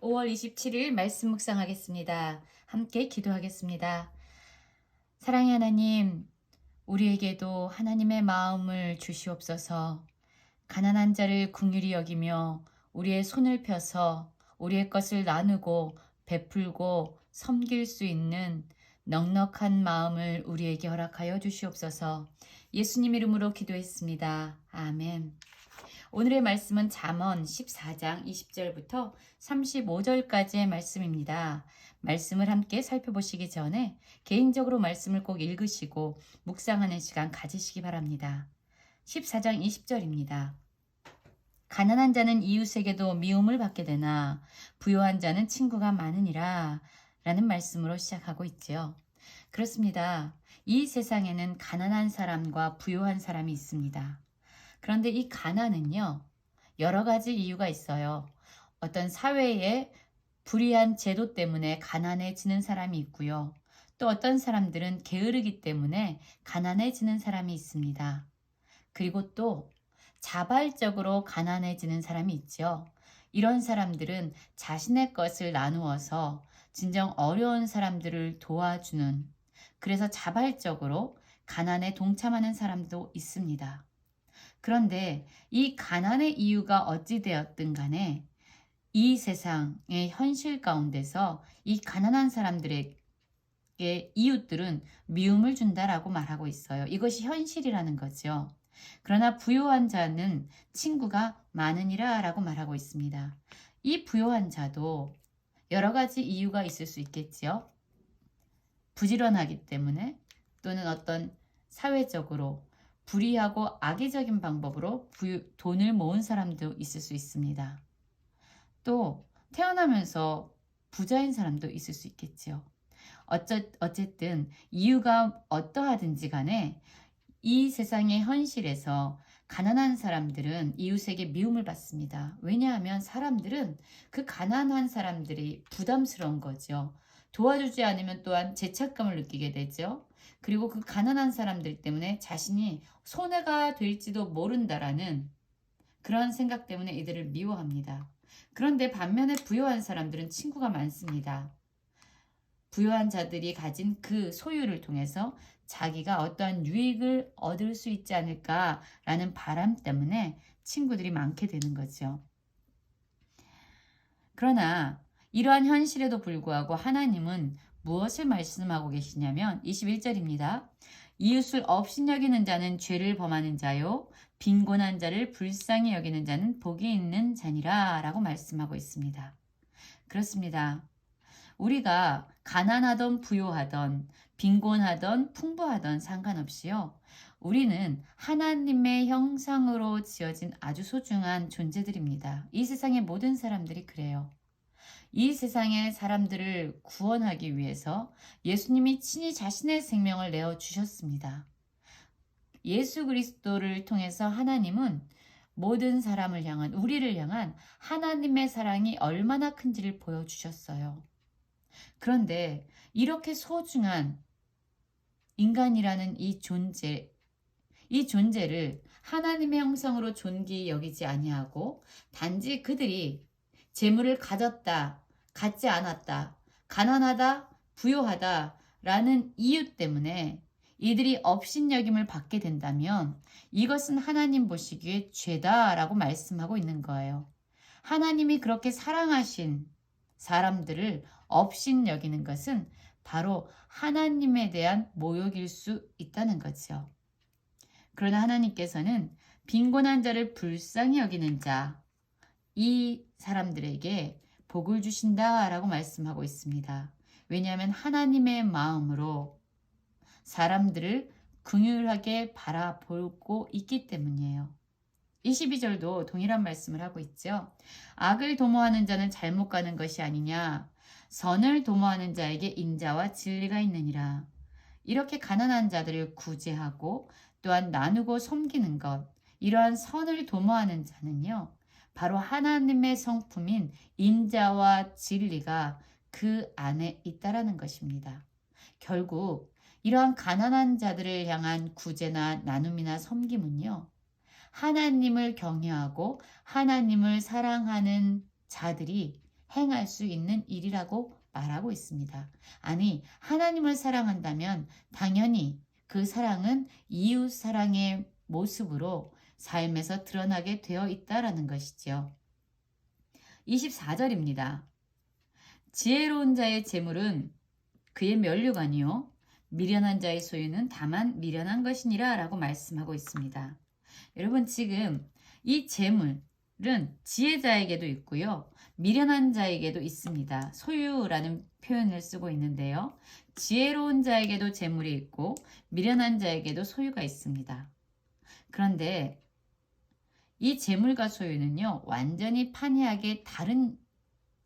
5월 27일 말씀 묵상하겠습니다. 함께 기도하겠습니다. 사랑의 하나님, 우리에게도 하나님의 마음을 주시옵소서. 가난한 자를 긍휼히 여기며 우리의 손을 펴서 우리의 것을 나누고 베풀고 섬길 수 있는 넉넉한 마음을 우리에게 허락하여 주시옵소서. 예수님 이름으로 기도했습니다. 아멘. 오늘의 말씀은 잠언 14장 20절부터 35절까지의 말씀입니다. 말씀을 함께 살펴보시기 전에 개인적으로 말씀을 꼭 읽으시고 묵상하는 시간 가지시기 바랍니다. 14장 20절입니다. 가난한 자는 이웃에게도 미움을 받게 되나 부유한 자는 친구가 많으니라 라는 말씀으로 시작하고 있지요. 그렇습니다. 이 세상에는 가난한 사람과 부유한 사람이 있습니다. 그런데 이 가난은요, 여러 가지 이유가 있어요. 어떤 사회의 불이한 제도 때문에 가난해지는 사람이 있고요. 또 어떤 사람들은 게으르기 때문에 가난해지는 사람이 있습니다. 그리고 또 자발적으로 가난해지는 사람이 있죠. 이런 사람들은 자신의 것을 나누어서 진정 어려운 사람들을 도와주는, 그래서 자발적으로 가난에 동참하는 사람도 있습니다. 그런데 이 가난의 이유가 어찌되었든 간에 이 세상의 현실 가운데서 이 가난한 사람들에게 이웃들은 미움을 준다라고 말하고 있어요. 이것이 현실이라는 거죠. 그러나 부유한 자는 친구가 많으니라 라고 말하고 있습니다. 이 부유한 자도 여러 가지 이유가 있을 수 있겠지요. 부지런하기 때문에 또는 어떤 사회적으로 불의하고 악의적인 방법으로 돈을 모은 사람도 있을 수 있습니다. 또 태어나면서 부자인 사람도 있을 수 있겠지요. 어쨌든 이유가 어떠하든지 간에 이 세상의 현실에서 가난한 사람들은 이웃에게 미움을 받습니다. 왜냐하면 사람들은 그 가난한 사람들이 부담스러운 거죠. 도와주지 않으면 또한 죄책감을 느끼게 되죠. 그리고 그 가난한 사람들 때문에 자신이 손해가 될지도 모른다라는 그런 생각 때문에 이들을 미워합니다. 그런데 반면에 부유한 사람들은 친구가 많습니다. 부유한 자들이 가진 그 소유를 통해서 자기가 어떠한 유익을 얻을 수 있지 않을까라는 바람 때문에 친구들이 많게 되는 거죠. 그러나 이러한 현실에도 불구하고 하나님은 무엇을 말씀하고 계시냐면 21절입니다. 이웃을 업신여기는 자는 죄를 범하는 자요 빈곤한 자를 불쌍히 여기는 자는 복이 있는 자니라 라고 말씀하고 있습니다. 그렇습니다. 우리가 가난하던 부유하던 빈곤하던 풍부하던 상관없이요. 우리는 하나님의 형상으로 지어진 아주 소중한 존재들입니다. 이 세상의 모든 사람들이 그래요. 이 세상의 사람들을 구원하기 위해서 예수님이 친히 자신의 생명을 내어주셨습니다. 예수 그리스도를 통해서 하나님은 모든 사람을 향한, 우리를 향한 하나님의 사랑이 얼마나 큰지를 보여주셨어요. 그런데 이렇게 소중한 인간이라는 이 존재를 하나님의 형상으로 존귀히 여기지 아니하고 단지 그들이 재물을 가졌다, 갖지 않았다, 가난하다, 부유하다 라는 이유 때문에 이들이 업신여김을 받게 된다면 이것은 하나님 보시기에 죄다라고 말씀하고 있는 거예요. 하나님이 그렇게 사랑하신 사람들을 업신여기는 것은 바로 하나님에 대한 모욕일 수 있다는 거죠. 그러나 하나님께서는 빈곤한 자를 불쌍히 여기는 자, 이 사람들에게 복을 주신다라고 말씀하고 있습니다. 왜냐하면 하나님의 마음으로 사람들을 긍휼하게 바라보고 있기 때문이에요. 22절도 동일한 말씀을 하고 있죠. 악을 도모하는 자는 잘못 가는 것이 아니냐. 선을 도모하는 자에게 인자와 진리가 있느니라. 이렇게 가난한 자들을 구제하고 또한 나누고 섬기는 것, 이러한 선을 도모하는 자는요. 바로 하나님의 성품인 인자와 진리가 그 안에 있다라는 것입니다. 결국 이러한 가난한 자들을 향한 구제나 나눔이나 섬김은요. 하나님을 경외하고 하나님을 사랑하는 자들이 행할 수 있는 일이라고 말하고 있습니다. 아니, 하나님을 사랑한다면 당연히 그 사랑은 이웃 사랑의 모습으로 삶에서 드러나게 되어 있다라는 것이죠. 24절입니다. 지혜로운 자의 재물은 그의 면류관이요 미련한 자의 소유는 다만 미련한 것이니라 라고 말씀하고 있습니다. 여러분, 지금 이 재물은 지혜자에게도 있고요. 미련한 자에게도 있습니다. 소유라는 표현을 쓰고 있는데요. 지혜로운 자에게도 재물이 있고 미련한 자에게도 소유가 있습니다. 그런데 이 재물과 소유는요, 완전히 판이하게 다른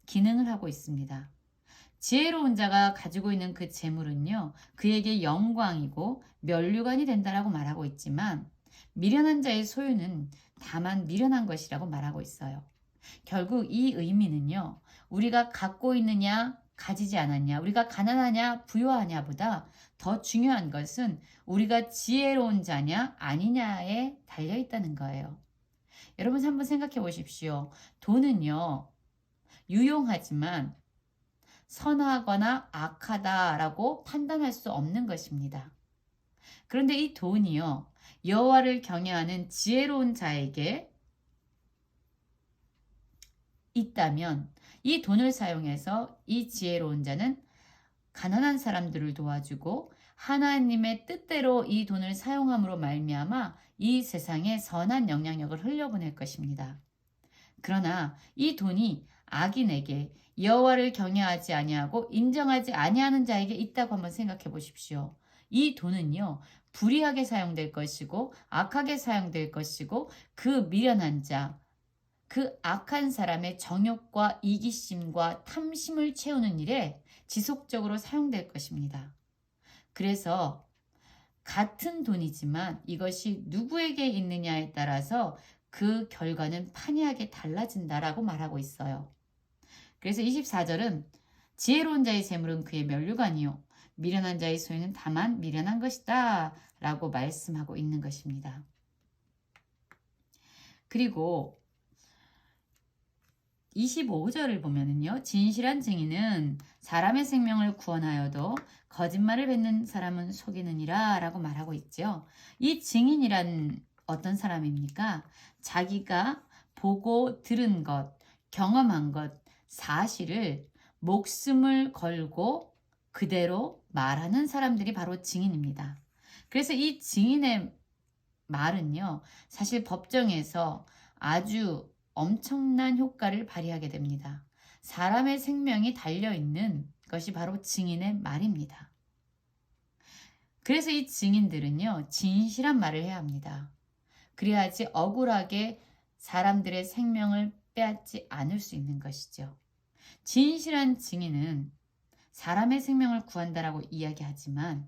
기능을 하고 있습니다. 지혜로운 자가 가지고 있는 그 재물은요, 그에게 영광이고 면류관이 된다라고 말하고 있지만 미련한 자의 소유는 다만 미련한 것이라고 말하고 있어요. 결국 이 의미는요, 우리가 갖고 있느냐 가지지 않았냐, 우리가 가난하냐 부유하냐보다 더 중요한 것은 우리가 지혜로운 자냐 아니냐에 달려 있다는 거예요. 여러분, 한번 생각해 보십시오. 돈은요, 유용하지만 선하거나 악하다라고 판단할 수 없는 것입니다. 그런데 이 돈이요, 여호와를 경외하는 지혜로운 자에게 있다면 이 돈을 사용해서 이 지혜로운 자는 가난한 사람들을 도와주고 하나님의 뜻대로 이 돈을 사용함으로 말미암아 이 세상에 선한 영향력을 흘려보낼 것입니다. 그러나 이 돈이 악인에게 여호와를 경외하지 아니하고 인정하지 아니하는 자에게 있다고 한번 생각해 보십시오. 이 돈은요, 불의하게 사용될 것이고 악하게 사용될 것이고 그 미련한 자, 그 악한 사람의 정욕과 이기심과 탐심을 채우는 일에 지속적으로 사용될 것입니다. 그래서 같은 돈이지만 이것이 누구에게 있느냐에 따라서 그 결과는 판이하게 달라진다라고 말하고 있어요. 그래서 24절은 지혜로운 자의 재물은 그의 면류관이요 미련한 자의 소유는 다만 미련한 것이다 라고 말씀하고 있는 것입니다. 그리고 25절을 보면은요, 진실한 증인은 사람의 생명을 구원하여도 거짓말을 뱉는 사람은 속이느니라 라고 말하고 있죠. 이 증인이란 어떤 사람입니까? 자기가 보고 들은 것, 경험한 것, 사실을 목숨을 걸고 그대로 말하는 사람들이 바로 증인입니다. 그래서 이 증인의 말은요, 사실 법정에서 아주 엄청난 효과를 발휘하게 됩니다. 사람의 생명이 달려있는 것이 바로 증인의 말입니다. 그래서 이 증인들은요, 진실한 말을 해야 합니다. 그래야지 억울하게 사람들의 생명을 빼앗지 않을 수 있는 것이죠. 진실한 증인은 사람의 생명을 구한다라고 이야기하지만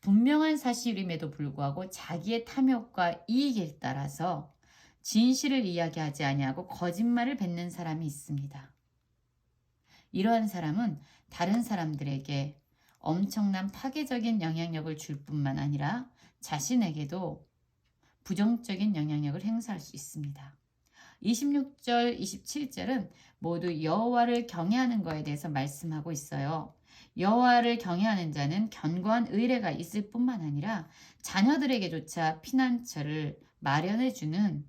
분명한 사실임에도 불구하고 자기의 탐욕과 이익에 따라서 진실을 이야기하지 아니하고 거짓말을 뱉는 사람이 있습니다. 이러한 사람은 다른 사람들에게 엄청난 파괴적인 영향력을 줄 뿐만 아니라 자신에게도 부정적인 영향력을 행사할 수 있습니다. 26절, 27절은 모두 여호와를 경외하는 것에 대해서 말씀하고 있어요. 여호와를 경외하는 자는 견고한 의뢰가 있을 뿐만 아니라 자녀들에게조차 피난처를 마련해주는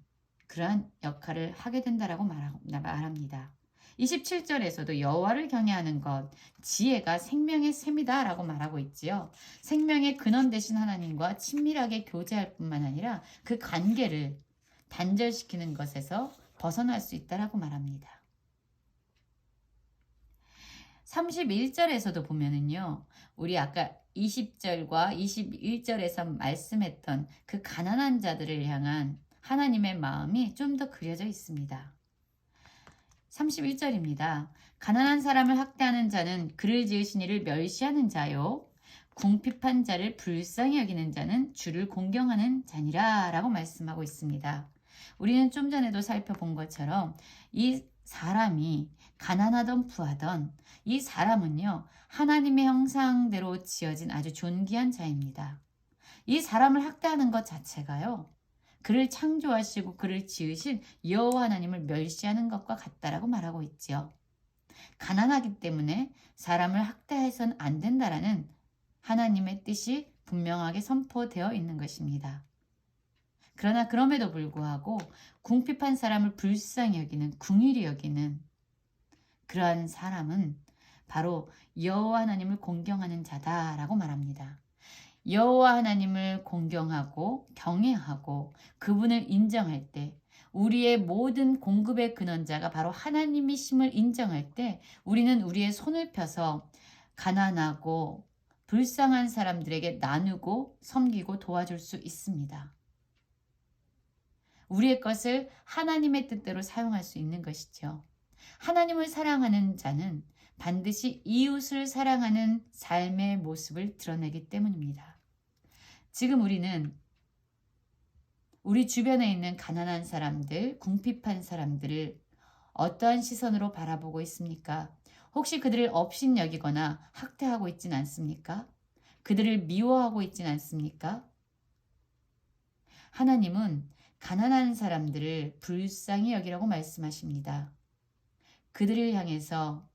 그러한 역할을 하게 된다라고 말합니다. 27절에서도 여호와를 경외하는 것, 지혜가 생명의 샘이다 라고 말하고 있지요. 생명의 근원 되신 하나님과 친밀하게 교제할 뿐만 아니라 그 관계를 단절시키는 것에서 벗어날 수 있다라고 말합니다. 31절에서도 보면은요, 우리 아까 20절과 21절에서 말씀했던 그 가난한 자들을 향한 하나님의 마음이 좀 더 그려져 있습니다. 31절입니다. 가난한 사람을 학대하는 자는 그를 지으신 이를 멸시하는 자요. 궁핍한 자를 불쌍히 여기는 자는 주를 공경하는 자니라 라고 말씀하고 있습니다. 우리는 좀 전에도 살펴본 것처럼 이 사람이 가난하던 부하던 이 사람은요, 하나님의 형상대로 지어진 아주 존귀한 자입니다. 이 사람을 학대하는 것 자체가요, 그를 창조하시고 그를 지으신 여호와 하나님을 멸시하는 것과 같다라고 말하고 있지요. 가난하기 때문에 사람을 학대해서는 안 된다라는 하나님의 뜻이 분명하게 선포되어 있는 것입니다. 그러나 그럼에도 불구하고 궁핍한 사람을 불쌍히 여기는, 궁휼히 여기는 그러한 사람은 바로 여호와 하나님을 공경하는 자다라고 말합니다. 여호와 하나님을 공경하고 경외하고 그분을 인정할 때, 우리의 모든 공급의 근원자가 바로 하나님이심을 인정할 때 우리는 우리의 손을 펴서 가난하고 불쌍한 사람들에게 나누고 섬기고 도와줄 수 있습니다. 우리의 것을 하나님의 뜻대로 사용할 수 있는 것이죠. 하나님을 사랑하는 자는 반드시 이웃을 사랑하는 삶의 모습을 드러내기 때문입니다. 지금 우리는 우리 주변에 있는 가난한 사람들, 궁핍한 사람들을 어떠한 시선으로 바라보고 있습니까? 혹시 그들을 업신여기거나 학대하고 있진 않습니까? 그들을 미워하고 있진 않습니까? 하나님은 가난한 사람들을 불쌍히 여기라고 말씀하십니다. 그들을 향해서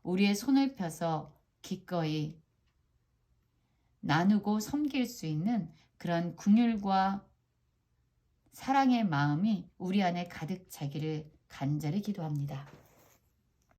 우리의 손을 펴서 기꺼이 나누고 섬길 수 있는 그런 긍휼과 사랑의 마음이 우리 안에 가득 차기를 간절히 기도합니다.